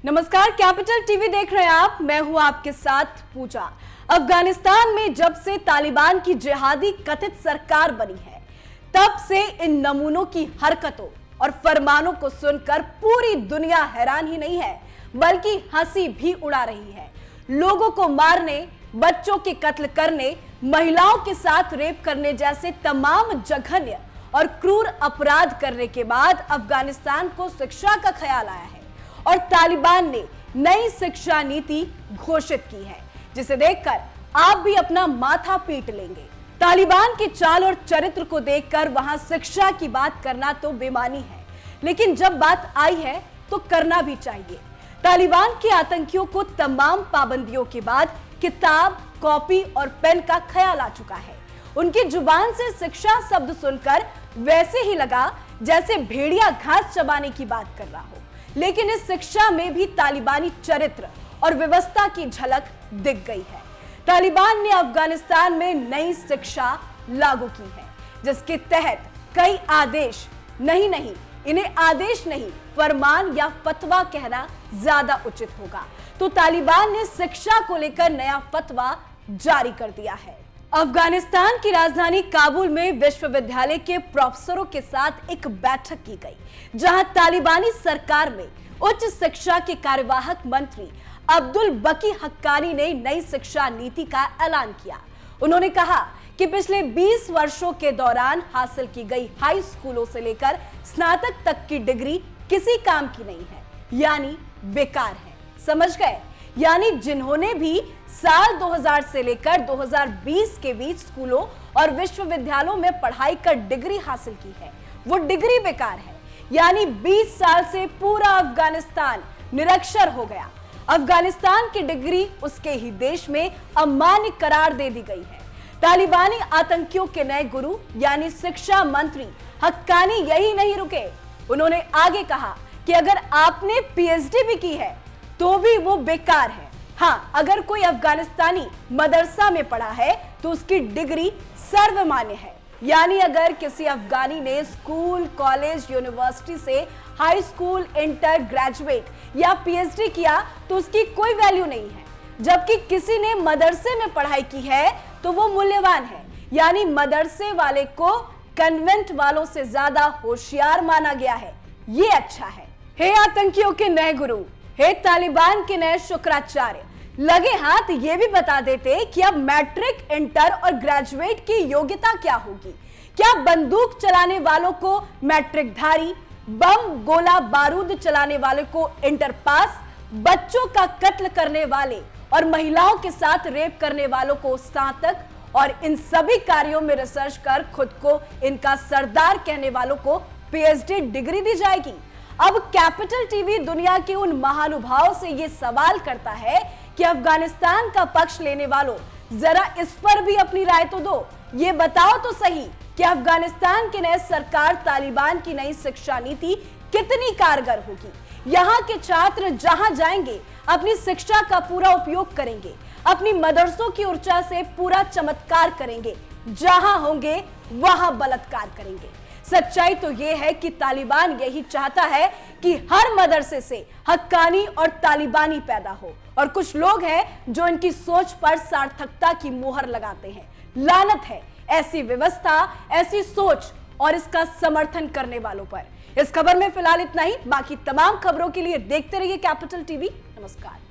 नमस्कार, capital TV देख रहे हैं आप। मैं हूं आपके साथ पूजा। अफगानिस्तान में जब से तालिबान की जिहादी कथित सरकार बनी है, तब से इन नमूनों की हरकतों और फरमानों को सुनकर पूरी दुनिया हैरान ही नहीं है, बल्कि हंसी भी उड़ा रही है। लोगों को मारने, बच्चों के कत्ल करने, महिलाओं के साथ रेप करने जैसे तमाम जघन्य और क्रूर अपराध करने के बाद अफगानिस्तान को शिक्षा का ख्याल आया है और तालिबान ने नई शिक्षा नीति घोषित की है, जिसे देखकर आप भी अपना माथा पीट लेंगे। तालिबान के चाल और चरित्र को देखकर वहां शिक्षा की बात करना तो बेमानी है, लेकिन जब बात आई है तो करना भी चाहिए। तालिबान के आतंकियों को तमाम पाबंदियों के बाद किताब, कॉपी और पेन का ख्याल आ चुका है। उनकी जुबान से शिक्षा शब्द सुनकर वैसे ही लगा जैसे भेड़िया घास चबाने की बात कर रहा हो, लेकिन इस शिक्षा में भी तालिबानी चरित्र और व्यवस्था की झलक दिख गई है। तालिबान ने अफगानिस्तान में नई शिक्षा लागू की है, जिसके तहत कई आदेश नहीं, इन्हें आदेश नहीं, फरमान या फतवा कहना ज्यादा उचित होगा। तो तालिबान ने शिक्षा को लेकर नया फतवा जारी कर दिया है। अफगानिस्तान की राजधानी काबुल में विश्वविद्यालय के प्रोफेसरों के साथ एक बैठक की गई, जहां तालिबानी सरकार में उच्च शिक्षा के कार्यवाहक मंत्री अब्दुल बकी हक्कानी ने नई शिक्षा नीति का ऐलान किया। उन्होंने कहा कि पिछले 20 वर्षों के दौरान हासिल की गई हाई स्कूलों से लेकर स्नातक तक की डिग्री किसी काम की नहीं है, यानी बेकार है। समझ गए? यानी जिन्होंने भी साल 2000 से लेकर 2020 के बीच स्कूलों और विश्वविद्यालयों में पढ़ाई कर डिग्री हासिल की है, वो डिग्री बेकार है। यानी 20 साल से पूरा अफगानिस्तान निरक्षर हो गया। अफगानिस्तान की डिग्री उसके ही देश में अमान्य करार दे दी गई है। तालिबानी आतंकियों के नए गुरु यानी शिक्षा मंत्री हक्कानी यही नहीं रुके। उन्होंने आगे कहा कि अगर आपने पीएचडी भी की है तो भी वो बेकार है। हाँ, अगर कोई अफगानिस्तानी मदरसा में पढ़ा है तो उसकी डिग्री सर्वमान्य है। यानी अगर किसी अफगानी ने स्कूल, कॉलेज, यूनिवर्सिटी से हाई स्कूल, इंटर, ग्रेजुएट या पीएचडी किया तो उसकी कोई वैल्यू नहीं है, जबकि किसी ने मदरसे में पढ़ाई की है तो वो मूल्यवान है। यानी मदरसे वाले को कन्वेंट वालों से ज्यादा होशियार माना गया है। ये अच्छा है। हे आतंकियों के नए गुरु, हे तालिबान के नए शुक्राचार्य, लगे हाथ ये भी बता देते कि अब मैट्रिक, इंटर और ग्रेजुएट की योग्यता क्या होगी। क्या बंदूक चलाने वालों को मैट्रिकधारी, बम, गोला, बारूद चलाने वाले को इंटर पास, बच्चों का कत्ल करने वाले और महिलाओं के साथ रेप करने वालों को स्नातक और इन सभी कार्यों में रिसर्च कर खुद को इनका सरदार कहने वालों को पीएचडी डिग्री दी जाएगी? अब कैपिटल टीवी दुनिया के उन महानुभावों से ये सवाल करता है कि अफगानिस्तान का पक्ष लेने वालों, जरा इस पर भी अपनी राय तो दो। ये बताओ तो सही कि अफगानिस्तान की नई सरकार तालिबान की नई शिक्षा नीति कितनी कारगर होगी। यहाँ के छात्र जहां जाएंगे अपनी शिक्षा का पूरा उपयोग करेंगे, अपनी मदरसों की ऊर्जा से पूरा चमत्कार करेंगे, जहां होंगे वहां बलात्कार करेंगे। सच्चाई तो यह है कि तालिबान यही चाहता है कि हर मदरसे से हक्कानी और तालिबानी पैदा हो, और कुछ लोग हैं जो इनकी सोच पर सार्थकता की मोहर लगाते हैं। लानत है ऐसी व्यवस्था, ऐसी सोच और इसका समर्थन करने वालों पर। इस खबर में फिलहाल इतना ही। बाकी तमाम खबरों के लिए देखते रहिए कैपिटल टीवी। नमस्कार।